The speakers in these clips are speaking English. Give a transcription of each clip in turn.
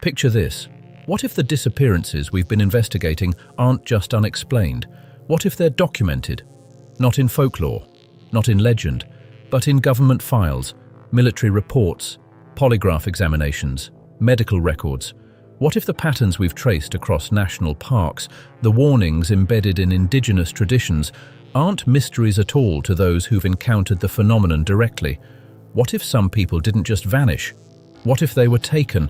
Picture this. What if the disappearances we've been investigating aren't just unexplained? What if they're documented? Not in folklore, not in legend, but in government files, military reports, polygraph examinations, medical records. What if the patterns we've traced across national parks, the warnings embedded in indigenous traditions, aren't mysteries at all to those who've encountered the phenomenon directly? What if some people didn't just vanish? What if they were taken?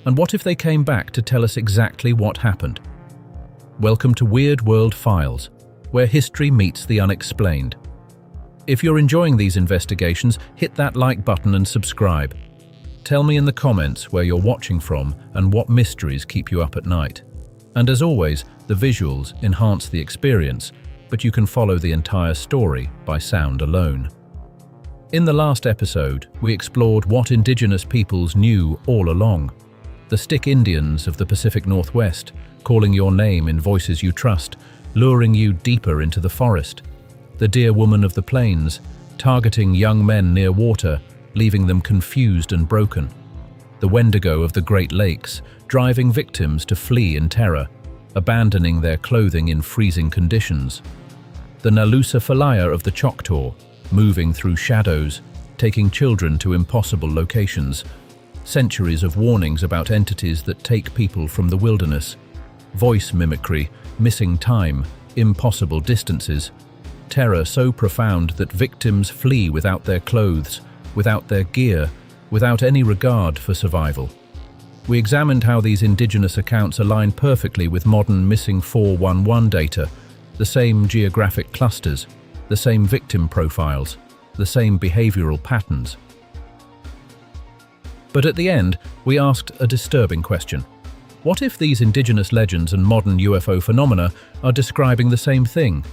And what if they came back to tell us exactly what happened? Welcome to Weird World Files, where history meets the unexplained. If you're enjoying these investigations, hit that like button and subscribe. Tell me in the comments where you're watching from and what mysteries keep you up at night. And as always, the visuals enhance the experience, but you can follow the entire story by sound alone. In the last episode, we explored what indigenous peoples knew all along. The stick Indians of the Pacific Northwest, calling your name in voices you trust, luring you deeper into the forest. The deer woman of the plains, targeting young men near water, leaving them confused and broken. The Wendigo of the Great Lakes, driving victims to flee in terror, abandoning their clothing in freezing conditions. The Nalusa Falaya of the Choctaw, moving through shadows, taking children to impossible locations. Centuries of warnings about entities that take people from the wilderness. Voice mimicry, missing time, impossible distances. Terror so profound that victims flee without their clothes, without their gear, without any regard for survival. We examined how these indigenous accounts align perfectly with modern missing 411 data, the same geographic clusters, the same victim profiles, the same behavioral patterns. But at the end, we asked a disturbing question. What if these indigenous legends and modern UFO phenomena are describing the same thing?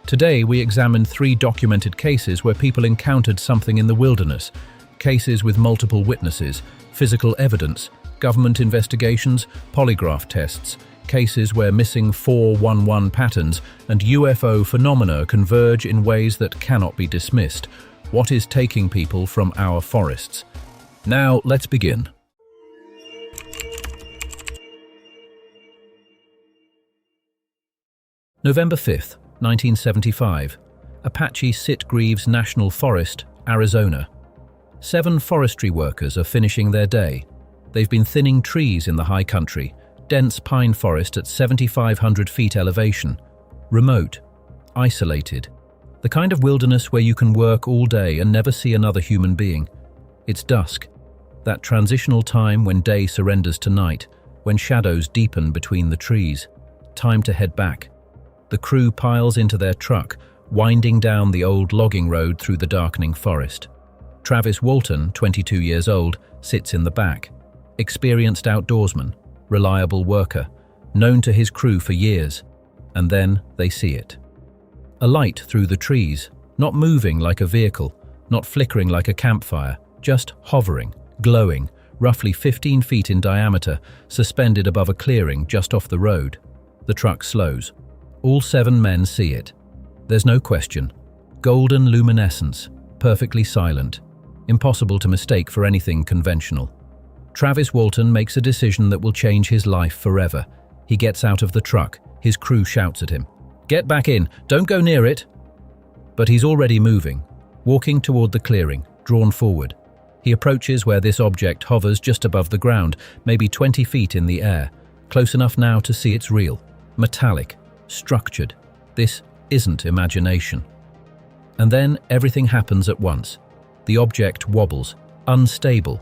Today, we examined 3 documented cases where people encountered something in the wilderness, cases with multiple witnesses, physical evidence, government investigations, polygraph tests, cases where missing 411 patterns and UFO phenomena converge in ways that cannot be dismissed. What is taking people from our forests? Now, let's begin. November 5th, 1975. Apache Sitgreaves National Forest, Arizona. 7 forestry workers are finishing their day. They've been thinning trees in the high country, dense pine forest at 7,500 feet elevation. Remote, isolated. The kind of wilderness where you can work all day and never see another human being. It's dusk. That transitional time when day surrenders to night, when shadows deepen between the trees. Time to head back. The crew piles into their truck, winding down the old logging road through the darkening forest. Travis Walton, 22 years old, sits in the back. Experienced outdoorsman, reliable worker, known to his crew for years. And then they see it. A light through the trees, not moving like a vehicle, not flickering like a campfire, just hovering, glowing, roughly 15 feet in diameter, suspended above a clearing just off the road. The truck slows. All 7 men see it. There's no question. Golden luminescence, perfectly silent, impossible to mistake for anything conventional. Travis Walton makes a decision that will change his life forever. He gets out of the truck. His crew shouts at him, "Get back in, don't go near it." But he's already moving, walking toward the clearing, drawn forward. He approaches where this object hovers just above the ground, maybe 20 feet in the air, close enough now to see it's real, metallic, structured. This isn't imagination. And then everything happens at once. The object wobbles, unstable.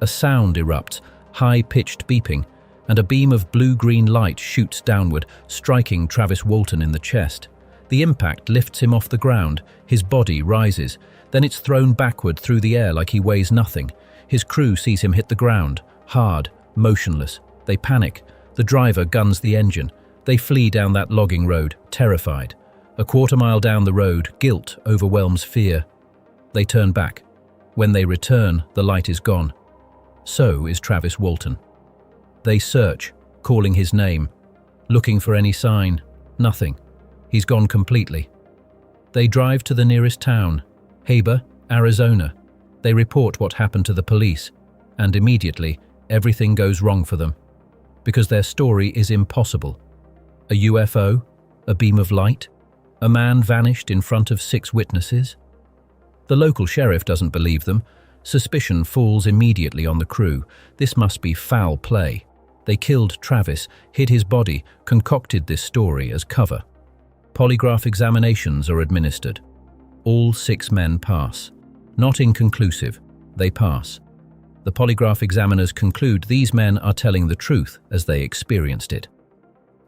A sound erupts, high-pitched beeping, and a beam of blue-green light shoots downward, striking Travis Walton in the chest. The impact lifts him off the ground. His body rises. Then it's thrown backward through the air like he weighs nothing. His crew sees him hit the ground, hard, motionless. They panic. The driver guns the engine. They flee down that logging road, terrified. A quarter-mile down the road, guilt overwhelms fear. They turn back. When they return, the light is gone. So is Travis Walton. They search, calling his name, looking for any sign. Nothing. He's gone completely. They drive to the nearest town, Haber, Arizona. They report what happened to the police, and immediately, everything goes wrong for them. because their story is impossible. A UFO? A beam of light? A man vanished in front of 6 witnesses? The local sheriff doesn't believe them. Suspicion falls immediately on the crew. This must be foul play. They killed Travis, hid his body, concocted this story as cover. Polygraph examinations are administered. All 6 men pass. Not inconclusive, they pass. The polygraph examiners conclude these men are telling the truth as they experienced it.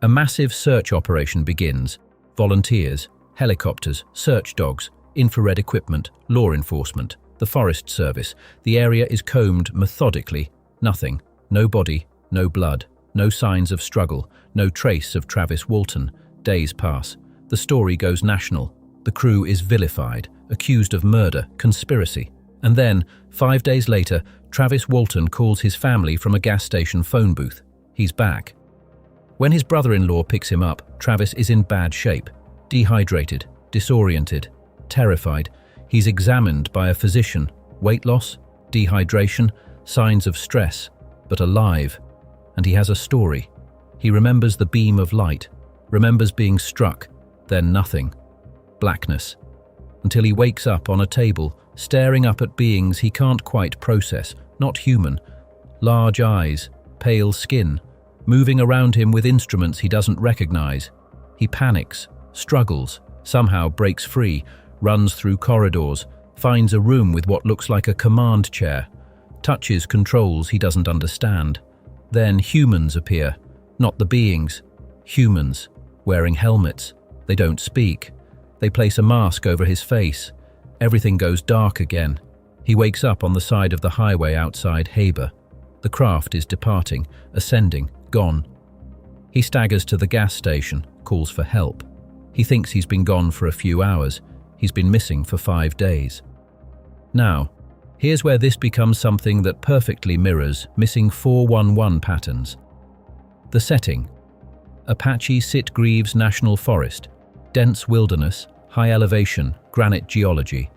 A massive search operation begins. Volunteers, helicopters, search dogs, infrared equipment, law enforcement, the Forest Service. The area is combed methodically. Nothing. No body, no blood, no signs of struggle, no trace of Travis Walton. Days pass. The story goes national. The crew is vilified, accused of murder, conspiracy. And then, 5 days later, Travis Walton calls his family from a gas station phone booth. He's back. When his brother-in-law picks him up, Travis is in bad shape. Dehydrated, disoriented, terrified. He's examined by a physician. Weight loss, dehydration, signs of stress, but alive. And he has a story. He remembers the beam of light, remembers being struck, then nothing. Blackness. Until he wakes up on a table, staring up at beings he can't quite process, not human. Large eyes, pale skin, moving around him with instruments he doesn't recognize. He panics, struggles, somehow breaks free, runs through corridors, finds a room with what looks like a command chair, touches controls he doesn't understand. Then humans appear, not the beings, humans, wearing helmets. They don't speak. They place a mask over his face. Everything goes dark again. He wakes up on the side of the highway outside Haber. The craft is departing, ascending, gone. He staggers to the gas station, calls for help. He thinks he's been gone for a few hours. He's been missing for 5 days. Now, here's where this becomes something that perfectly mirrors missing 411 patterns. The setting: Apache Sitgreaves National Forest, dense wilderness, high elevation, granite geology.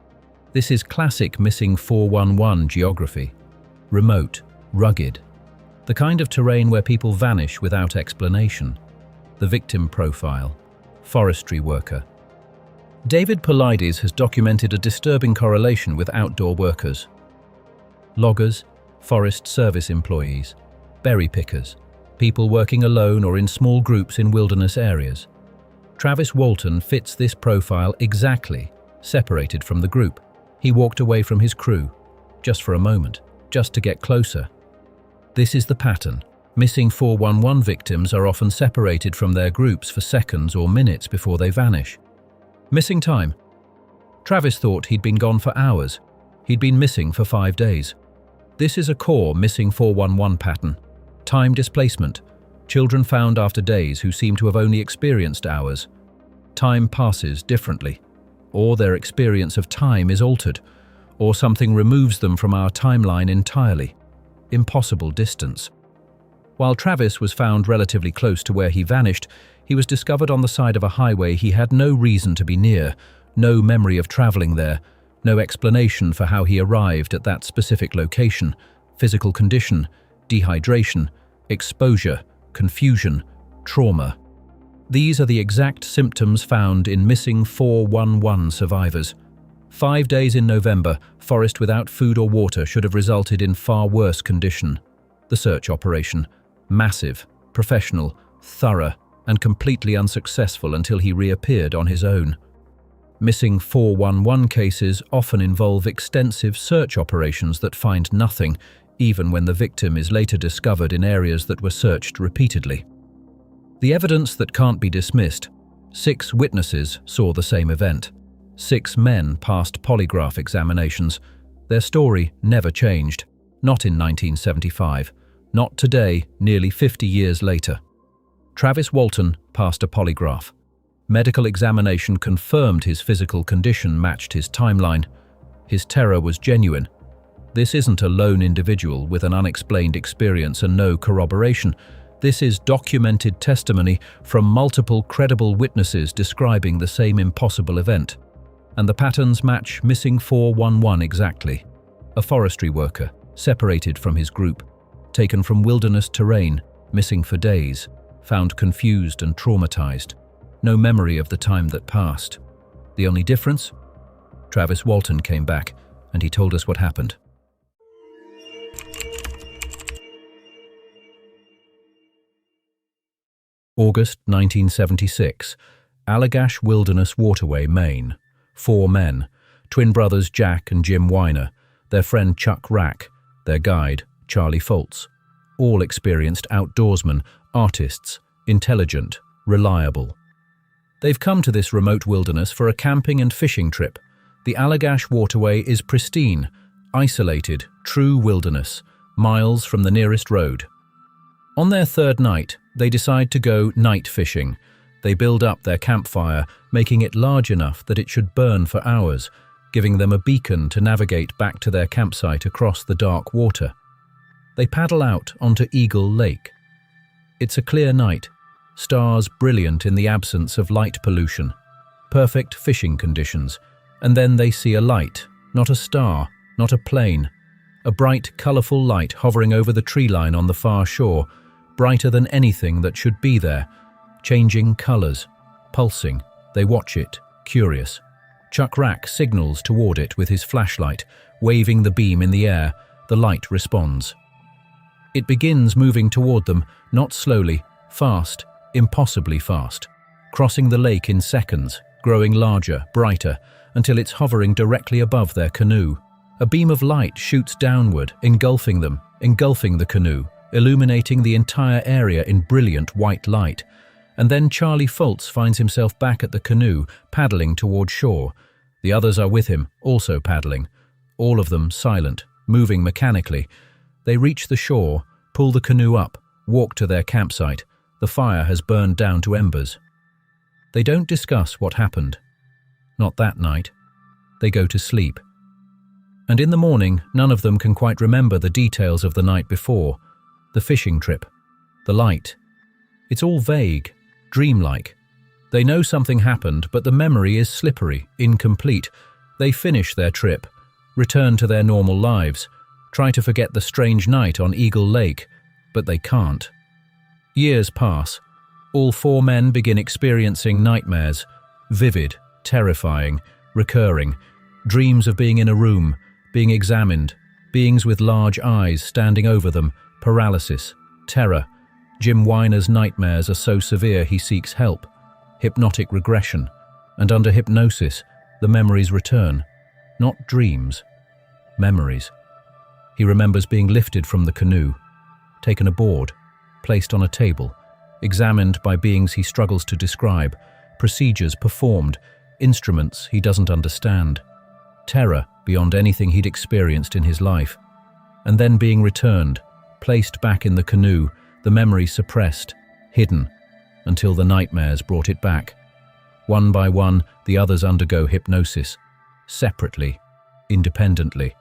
This is classic missing 411 geography. Remote, rugged. The kind of terrain where people vanish without explanation. The victim profile: forestry worker. David Paulides has documented a disturbing correlation with outdoor workers. Loggers, Forest Service employees, berry pickers, people working alone or in small groups in wilderness areas. Travis Walton fits this profile exactly, separated from the group. He walked away from his crew, just for a moment, just to get closer. This is the pattern. Missing 411 victims are often separated from their groups for seconds or minutes before they vanish. Missing time. Travis thought he'd been gone for hours. He'd been missing for 5 days. This is a core missing 411 pattern. Time displacement. Children found after days who seem to have only experienced hours. Time passes differently. Or their experience of time is altered. Or something removes them from our timeline entirely. Impossible distance. While Travis was found relatively close to where he vanished, he was discovered on the side of a highway he had no reason to be near, no memory of traveling there, no explanation for how he arrived at that specific location, physical condition, dehydration, exposure, confusion, trauma. These are the exact symptoms found in missing 411 survivors. 5 days in November, forest without food or water should have resulted in far worse condition. The search operation: massive, professional, thorough, and completely unsuccessful until he reappeared on his own. Missing 411 cases often involve extensive search operations that find nothing, even when the victim is later discovered in areas that were searched repeatedly. The evidence that can't be dismissed: 6 witnesses saw the same event. 6 men passed polygraph examinations. Their story never changed. Not in 1975. Not today, nearly 50 years later. Travis Walton passed a polygraph. Medical examination confirmed his physical condition matched his timeline. His terror was genuine. This isn't a lone individual with an unexplained experience and no corroboration. This is documented testimony from multiple credible witnesses describing the same impossible event. And the patterns match missing 411 exactly. A forestry worker, separated from his group, taken from wilderness terrain, missing for days, found confused and traumatized. No memory of the time that passed. The only difference? Travis Walton came back, and he told us what happened. August 1976, Allagash Wilderness Waterway, Maine. 4 men, twin brothers Jack and Jim Weiner, their friend Chuck Rack, their guide, Charlie Foltz. All experienced outdoorsmen, artists, intelligent, reliable. They've come to this remote wilderness for a camping and fishing trip. The Allagash Waterway is pristine, isolated, true wilderness, miles from the nearest road. On their 3rd night, they decide to go night fishing. They build up their campfire, making it large enough that it should burn for hours, giving them a beacon to navigate back to their campsite across the dark water. They paddle out onto Eagle Lake. It's a clear night, stars brilliant in the absence of light pollution, perfect fishing conditions, and then they see a light, not a star, not a plane, a bright, colourful light hovering over the tree line on the far shore, brighter than anything that should be there, changing colours, pulsing. They watch it, curious. Chuck Rack signals toward it with his flashlight, waving the beam in the air. The light responds. It begins moving toward them, not slowly, fast, impossibly fast, crossing the lake in seconds, growing larger, brighter, until it's hovering directly above their canoe. A beam of light shoots downward, engulfing them, engulfing the canoe, illuminating the entire area in brilliant white light. And then Charlie Foltz finds himself back at the canoe, paddling toward shore. The others are with him, also paddling. All of them silent, moving mechanically. They reach the shore, pull the canoe up, walk to their campsite. The fire has burned down to embers. They don't discuss what happened. Not that night. They go to sleep. And in the morning, none of them can quite remember the details of the night before. The fishing trip. The light. It's all vague, dreamlike. They know something happened, but the memory is slippery, incomplete. They finish their trip, return to their normal lives, try to forget the strange night on Eagle Lake, but they can't. Years pass. All 4 men begin experiencing nightmares, vivid, terrifying, recurring, dreams of being in a room, being examined, beings with large eyes standing over them, paralysis, terror. Jim Weiner's nightmares are so severe he seeks help. Hypnotic regression, and under hypnosis, the memories return. Not dreams, memories. He remembers being lifted from the canoe, taken aboard, placed on a table, examined by beings he struggles to describe, procedures performed, instruments he doesn't understand, terror beyond anything he'd experienced in his life, and then being returned, placed back in the canoe, the memory suppressed, hidden, until the nightmares brought it back. One by one, the others undergo hypnosis, separately, independently.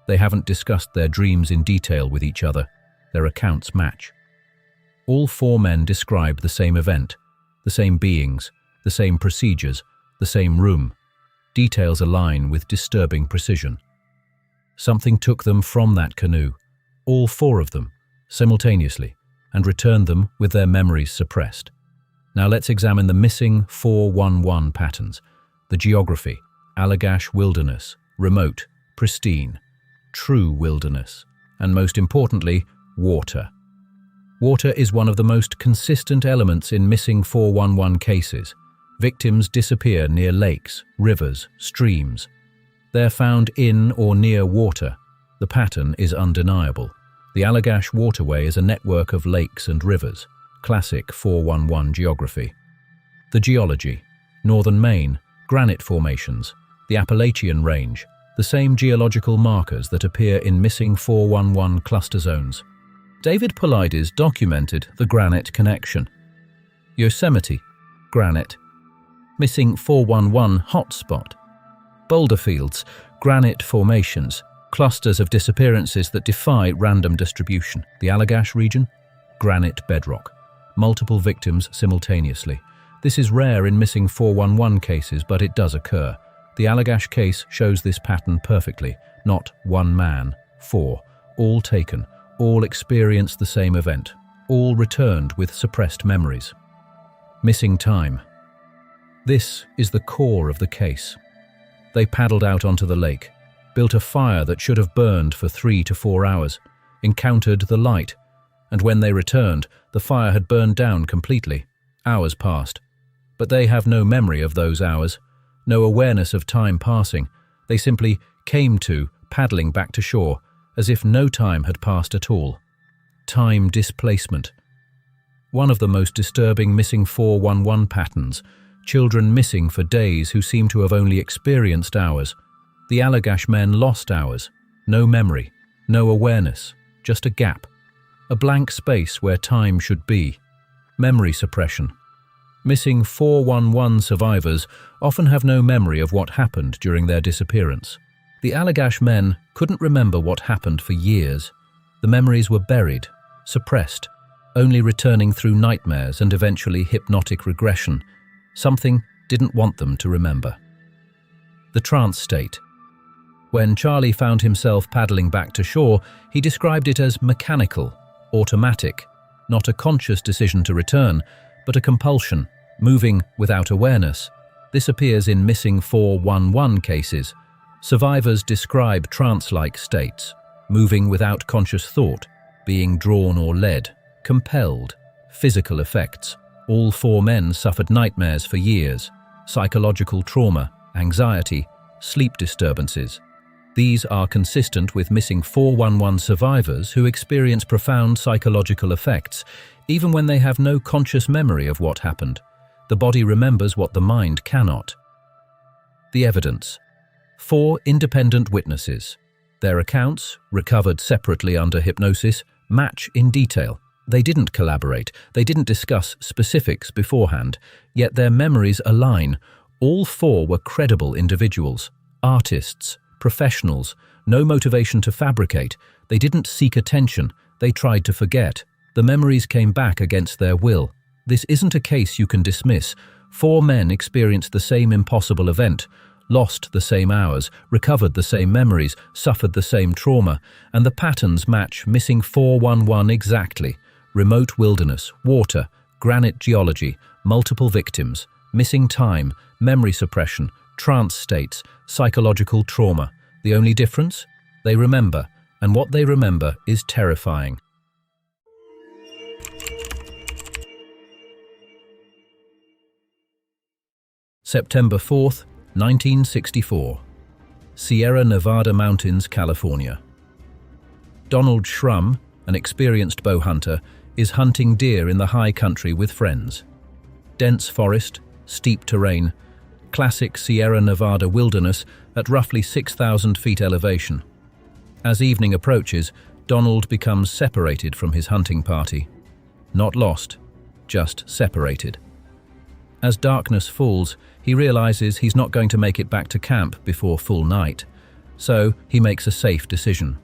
They haven't discussed their dreams in detail with each other. Their accounts match. All 4 men describe the same event, the same beings, the same procedures, the same room. Details align with disturbing precision. Something took them from that canoe, all 4 of them, simultaneously, and returned them with their memories suppressed. Now let's examine the missing 411 patterns. The geography: Allagash wilderness, remote, pristine, true wilderness, and most importantly, water. Water is one of the most consistent elements in missing 411 cases. Victims disappear near lakes, rivers, streams. They're found in or near water. The pattern is undeniable. The Allagash Waterway is a network of lakes and rivers. Classic 411 geography. The geology: northern Maine, granite formations, the Appalachian Range, the same geological markers that appear in missing 411 cluster zones. David Paulides documented the granite connection. Yosemite, granite. Missing 411 hotspot. Boulder fields, granite formations, clusters of disappearances that defy random distribution. The Allagash region, granite bedrock. Multiple victims simultaneously. This is rare in missing 411 cases, but it does occur. The Allagash case shows this pattern perfectly. Not one man, 4. All taken. All experience the same event. all returned with suppressed memories. Missing time. This is the core of the case. They paddled out onto the lake, built a fire that should have burned for 3 to 4 hours, encountered the light, and when they returned, the fire had burned down completely. Hours passed. But they have no memory of those hours, no awareness of time passing. They simply came to, paddling back to shore, as if no time had passed at all. Time displacement. One of the most disturbing missing 411 patterns, children missing for days who seem to have only experienced hours. The Allagash men lost hours. No memory, no awareness, just a gap. A blank space where time should be. Memory suppression. Missing 411 survivors often have no memory of what happened during their disappearance. The Allagash men couldn't remember what happened for years. The memories were buried, suppressed, only returning through nightmares and eventually hypnotic regression. Something didn't want them to remember. The trance state. When Charlie found himself paddling back to shore, he described it as mechanical, automatic, not a conscious decision to return, but a compulsion, moving without awareness. This appears in missing 411 cases. Survivors describe trance-like states, moving without conscious thought, being drawn or led, compelled, physical effects. All 4 men suffered nightmares for years, psychological trauma, anxiety, sleep disturbances. These are consistent with missing 411 survivors who experience profound psychological effects, even when they have no conscious memory of what happened. The body remembers what the mind cannot. The evidence. 4 independent witnesses. Their accounts, recovered separately under hypnosis, match in detail. They didn't collaborate, they didn't discuss specifics beforehand, yet their memories align. All 4 were credible individuals, artists, professionals, no motivation to fabricate. They didn't seek attention, they tried to forget. The memories came back against their will. This isn't a case you can dismiss. 4 men experienced the same impossible event, lost the same hours, recovered the same memories, suffered the same trauma, and the patterns match missing 411 exactly. Remote wilderness, water, granite geology, multiple victims, missing time, memory suppression, trance states, psychological trauma. The only difference? They remember, and what they remember is terrifying. September 4th, 1964. Sierra Nevada Mountains, California. Donald Shrum, an experienced bow hunter, is hunting deer in the high country with friends. Dense forest, steep terrain, classic Sierra Nevada wilderness at roughly 6,000 feet elevation. As evening approaches, Donald becomes separated from his hunting party. Not lost, just separated. As darkness falls, he realizes he's not going to make it back to camp before full night, so he makes a safe decision.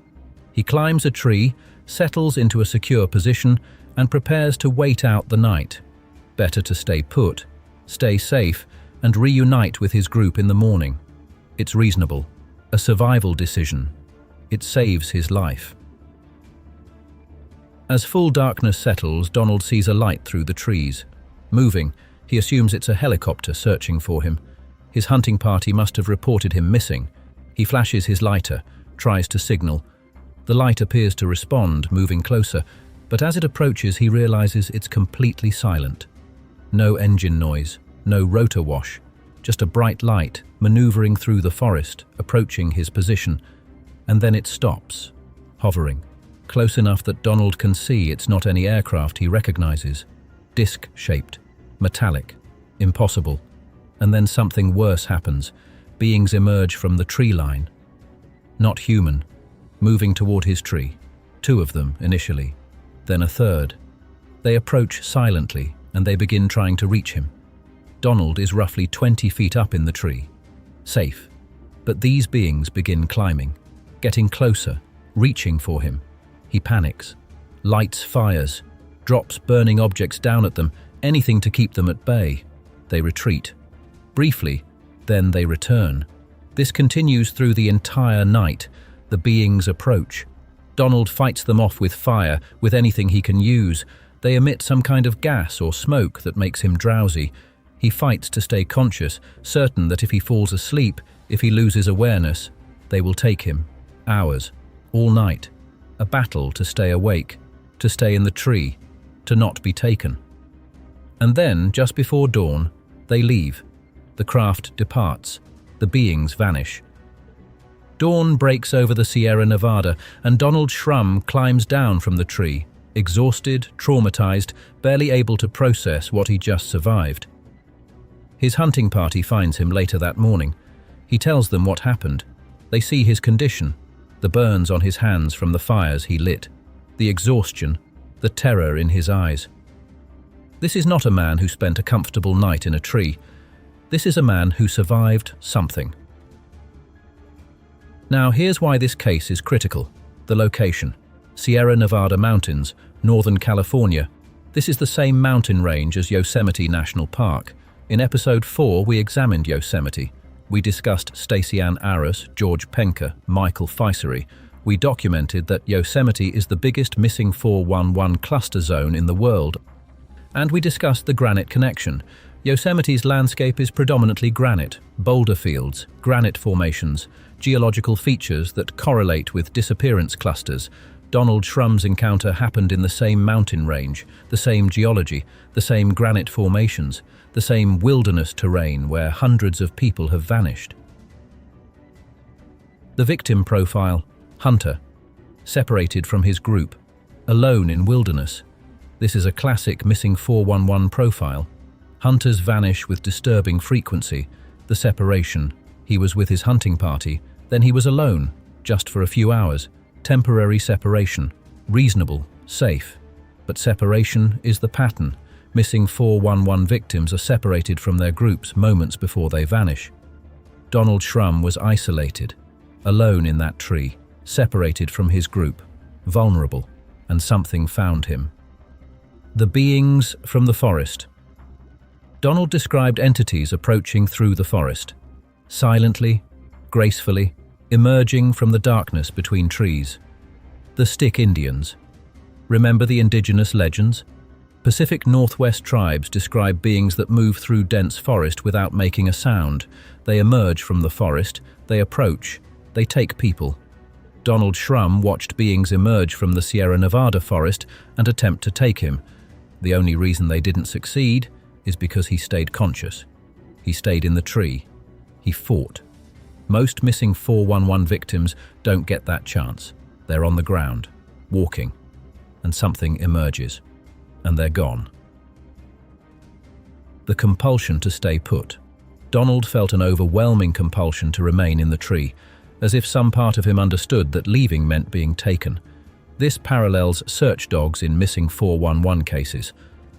He climbs a tree, settles into a secure position, and prepares to wait out the night. Better to stay put, stay safe, and reunite with his group in the morning. It's reasonable, a survival decision. It saves his life. As full darkness settles, Donald sees a light through the trees. Moving, he assumes it's a helicopter searching for him. His hunting party must have reported him missing. He flashes his lighter, tries to signal. The light appears to respond, moving closer, but as it approaches he realizes it's completely silent. No engine noise, no rotor wash, just a bright light maneuvering through the forest, approaching his position, and then it stops, hovering, close enough that Donald can see it's not any aircraft he recognizes. Disc-shaped, metallic, impossible. And then something worse happens. Beings emerge from the tree line. Not human, moving toward his tree. 2 of them initially, then a third. They approach silently and they begin trying to reach him. Donald is roughly 20 feet up in the tree, safe. But these beings begin climbing, getting closer, reaching for him. He panics, lights fires, drops burning objects down at them, anything to keep them at bay. They retreat. Briefly, then they return. This continues through the entire night. The beings approach. Donald fights them off with fire, with anything he can use. They emit some kind of gas or smoke that makes him drowsy. He fights to stay conscious, certain that if he falls asleep, if he loses awareness, they will take him. Hours, all night. A battle to stay awake, to stay in the tree, to not be taken. And then, just before dawn, they leave. The craft departs. The beings vanish. Dawn breaks over the Sierra Nevada, and Donald Shrum climbs down from the tree, exhausted, traumatized, barely able to process what he just survived. His hunting party finds him later that morning. He tells them what happened. They see his condition, the burns on his hands from the fires he lit, the exhaustion, the terror in his eyes. This is not a man who spent a comfortable night in a tree. This is a man who survived something. Now here's why this case is critical. The location. Sierra Nevada mountains, Northern California. This is the same mountain range as Yosemite National Park. In episode 4, we examined Yosemite. We discussed Stacey Ann Aris, George Penker, Michael Fisery. We documented that Yosemite is the biggest missing 411 cluster zone in the world. And we discussed the granite connection. Yosemite's landscape is predominantly granite, boulder fields, granite formations, geological features that correlate with disappearance clusters. Donald Shrum's encounter happened in the same mountain range, the same geology, the same granite formations, the same wilderness terrain where hundreds of people have vanished. The victim profile: hunter, separated from his group, alone in wilderness. This is a classic missing 411 profile. Hunters vanish with disturbing frequency. The separation: he was with his hunting party, then he was alone, just for a few hours. Temporary separation, reasonable, safe. But separation is the pattern. Missing 411 victims are separated from their groups moments before they vanish. Donald Shrum was isolated, alone in that tree, separated from his group, vulnerable, and something found him. The beings from the forest. Donald described entities approaching through the forest, silently, gracefully, emerging from the darkness between trees. The Stick Indians. Remember the Indigenous legends? Pacific Northwest tribes describe beings that move through dense forest without making a sound. They emerge from the forest, they approach, they take people. Donald Shrum watched beings emerge from the Sierra Nevada forest and attempt to take him. The only reason they didn't succeed is because he stayed conscious. He stayed in the tree. He fought. Most missing 411 victims don't get that chance. They're on the ground, walking, and something emerges, and they're gone. The compulsion to stay put. Donald felt an overwhelming compulsion to remain in the tree, as if some part of him understood that leaving meant being taken. This parallels search dogs in missing 411 cases,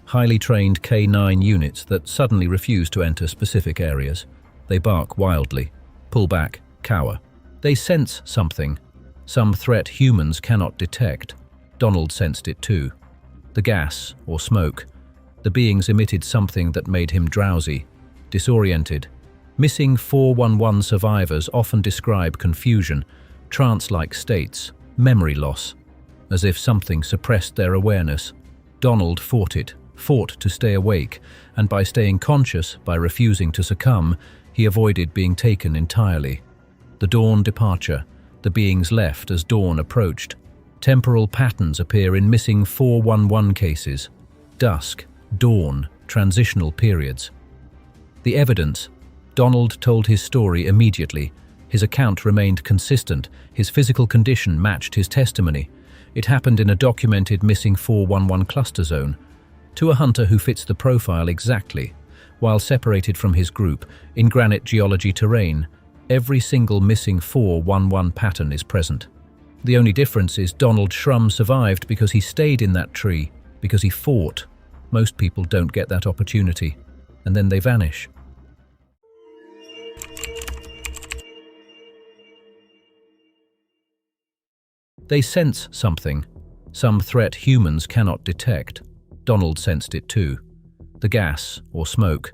highly trained K9 units that suddenly refuse to enter specific areas. They bark wildly, pull back, cower. They sense something, some threat humans cannot detect. Donald sensed it too. The gas, or smoke. The beings emitted something that made him drowsy, disoriented. Missing 411 survivors often describe confusion, trance-like states, memory loss, as if something suppressed their awareness. Donald fought it, fought to stay awake, and by staying conscious, by refusing to succumb, he avoided being taken entirely. The dawn departure. The beings left as dawn approached. Temporal patterns appear in missing 411 cases. Dusk, dawn, transitional periods. The evidence. Donald told his story immediately. His account remained consistent. His physical condition matched his testimony. It happened in a documented missing 411 cluster zone. To a hunter who fits the profile exactly, while separated from his group, in granite geology terrain, every single missing 411 pattern is present. The only difference is Donald Shrum survived because he stayed in that tree, because he fought. Most people don't get that opportunity, and then they vanish. They sense something, some threat humans cannot detect. Donald sensed it too. The gas, or smoke.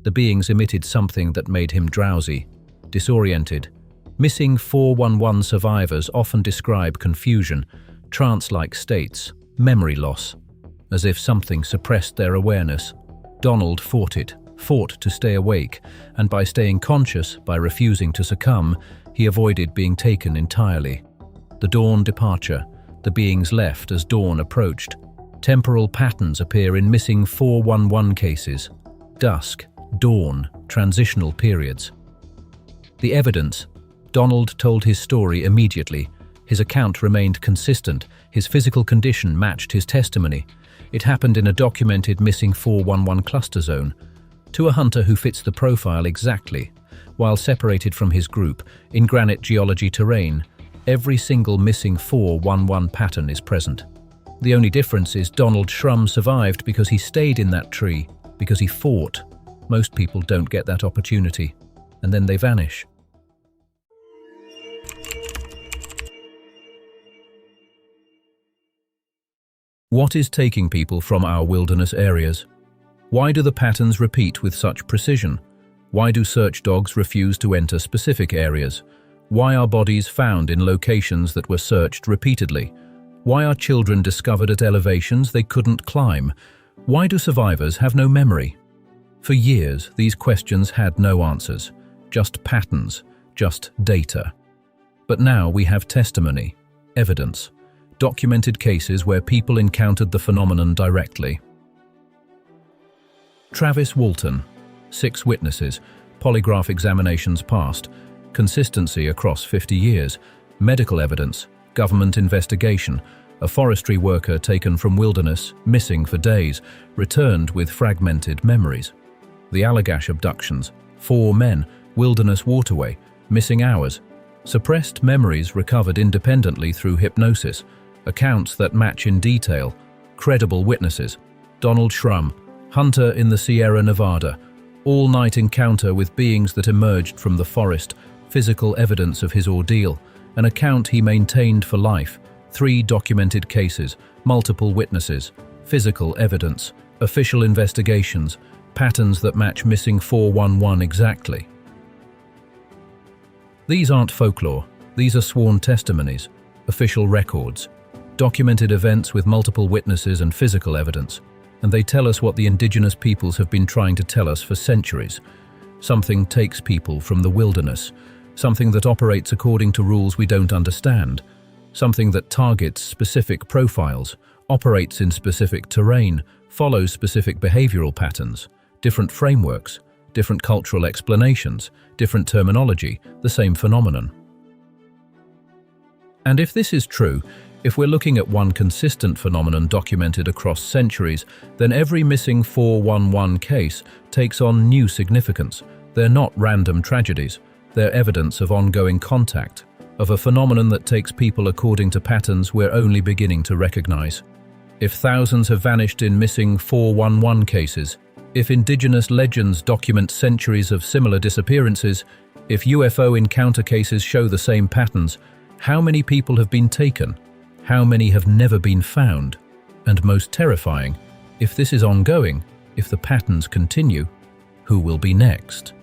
The beings emitted something that made him drowsy, disoriented. Missing 411 survivors often describe confusion, trance-like states, memory loss, as if something suppressed their awareness. Donald fought to stay awake, and by staying conscious, by refusing to succumb, he avoided being taken entirely. The dawn departure. The beings left as dawn approached. Temporal patterns appear in missing 411 cases. Dusk, dawn, transitional periods. The evidence. Donald told his story immediately. His account remained consistent. His physical condition matched his testimony. It happened in a documented missing 411 cluster zone. To a hunter who fits the profile exactly, while separated from his group, in granite geology terrain, every single missing 411 pattern is present. The only difference is Donald Shrum survived because he stayed in that tree, because he fought. Most people don't get that opportunity, and then they vanish. What is taking people from our wilderness areas? Why do the patterns repeat with such precision? Why do search dogs refuse to enter specific areas? Why are bodies found in locations that were searched repeatedly? Why are children discovered at elevations they couldn't climb? Why do survivors have no memory? For years, these questions had no answers, just patterns, just data. But now we have testimony, evidence, documented cases where people encountered the phenomenon directly. Travis Walton, 6 witnesses, polygraph examinations passed, consistency across 50 years, medical evidence, government investigation, a forestry worker taken from wilderness, missing for days, returned with fragmented memories. The Allagash Abductions, 4 men, wilderness waterway, missing hours, suppressed memories recovered independently through hypnosis, accounts that match in detail, credible witnesses. Donald Shrum, hunter in the Sierra Nevada, all-night encounter with beings that emerged from the forest, physical evidence of his ordeal, an account he maintained for life, 3 documented cases, multiple witnesses, physical evidence, official investigations, patterns that match missing 411 exactly. These aren't folklore, these are sworn testimonies, official records, documented events with multiple witnesses and physical evidence, and they tell us what the indigenous peoples have been trying to tell us for centuries. Something takes people from the wilderness, something that operates according to rules we don't understand, something that targets specific profiles, operates in specific terrain, follows specific behavioral patterns, different frameworks, different cultural explanations, different terminology, the same phenomenon. And if this is true, if we're looking at one consistent phenomenon documented across centuries, then every missing 411 case takes on new significance. They're not random tragedies. They're evidence of ongoing contact, of a phenomenon that takes people according to patterns we're only beginning to recognize. If thousands have vanished in missing 411 cases, if indigenous legends document centuries of similar disappearances, if UFO encounter cases show the same patterns, how many people have been taken? How many have never been found? And most terrifying, if this is ongoing, if the patterns continue, who will be next?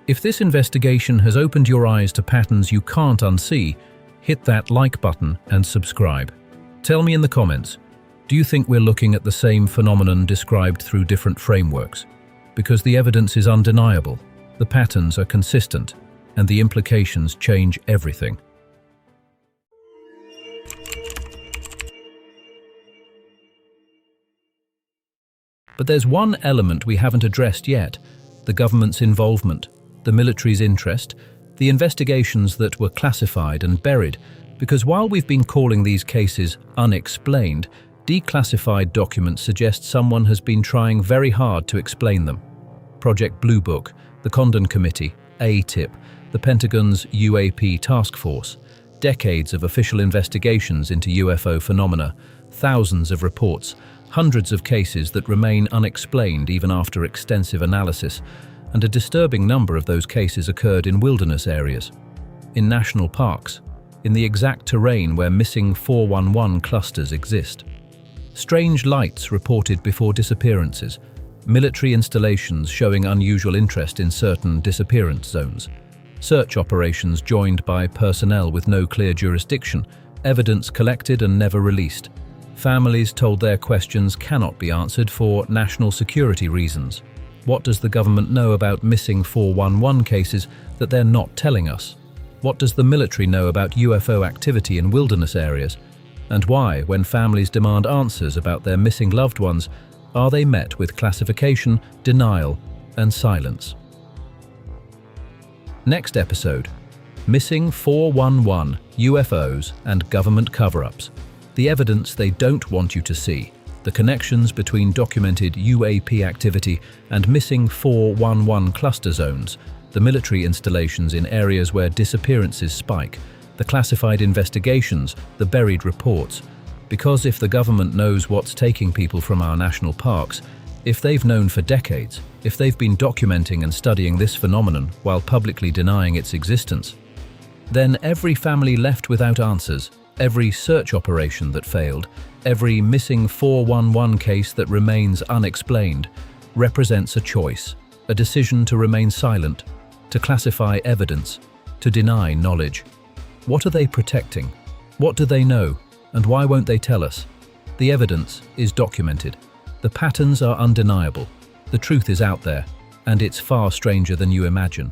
If this investigation has opened your eyes to patterns you can't unsee, hit that like button and subscribe. Tell me in the comments, do you think we're looking at the same phenomenon described through different frameworks? Because the evidence is undeniable, the patterns are consistent, and the implications change everything. But there's one element we haven't addressed yet: the government's involvement, the military's interest, the investigations that were classified and buried. Because while we've been calling these cases unexplained, declassified documents suggest someone has been trying very hard to explain them. Project Blue Book, the Condon Committee, ATIP, the Pentagon's UAP Task Force, decades of official investigations into UFO phenomena, thousands of reports, hundreds of cases that remain unexplained even after extensive analysis, and a disturbing number of those cases occurred in wilderness areas, in national parks, in the exact terrain where missing 411 clusters exist. Strange lights reported before disappearances, military installations showing unusual interest in certain disappearance zones, search operations joined by personnel with no clear jurisdiction, evidence collected and never released, Families told their questions cannot be answered for national security reasons. What does the government know about missing 411 cases that they're not telling us? What does the military know about UFO activity in wilderness areas? And why, when families demand answers about their missing loved ones, are they met with classification, denial, and silence? Next episode: Missing 411, UFOs and government cover-ups. The evidence they don't want you to see. The connections between documented UAP activity and missing 411 cluster zones, the military installations in areas where disappearances spike, the classified investigations, the buried reports. Because if the government knows what's taking people from our national parks, if they've known for decades, if they've been documenting and studying this phenomenon while publicly denying its existence, then every family left without answers, every search operation that failed, every missing 411 case that remains unexplained, represents a choice, a decision to remain silent, to classify evidence, to deny knowledge. What are they protecting? What do they know? And why won't they tell us? The evidence is documented. The patterns are undeniable. The truth is out there, and it's far stranger than you imagine.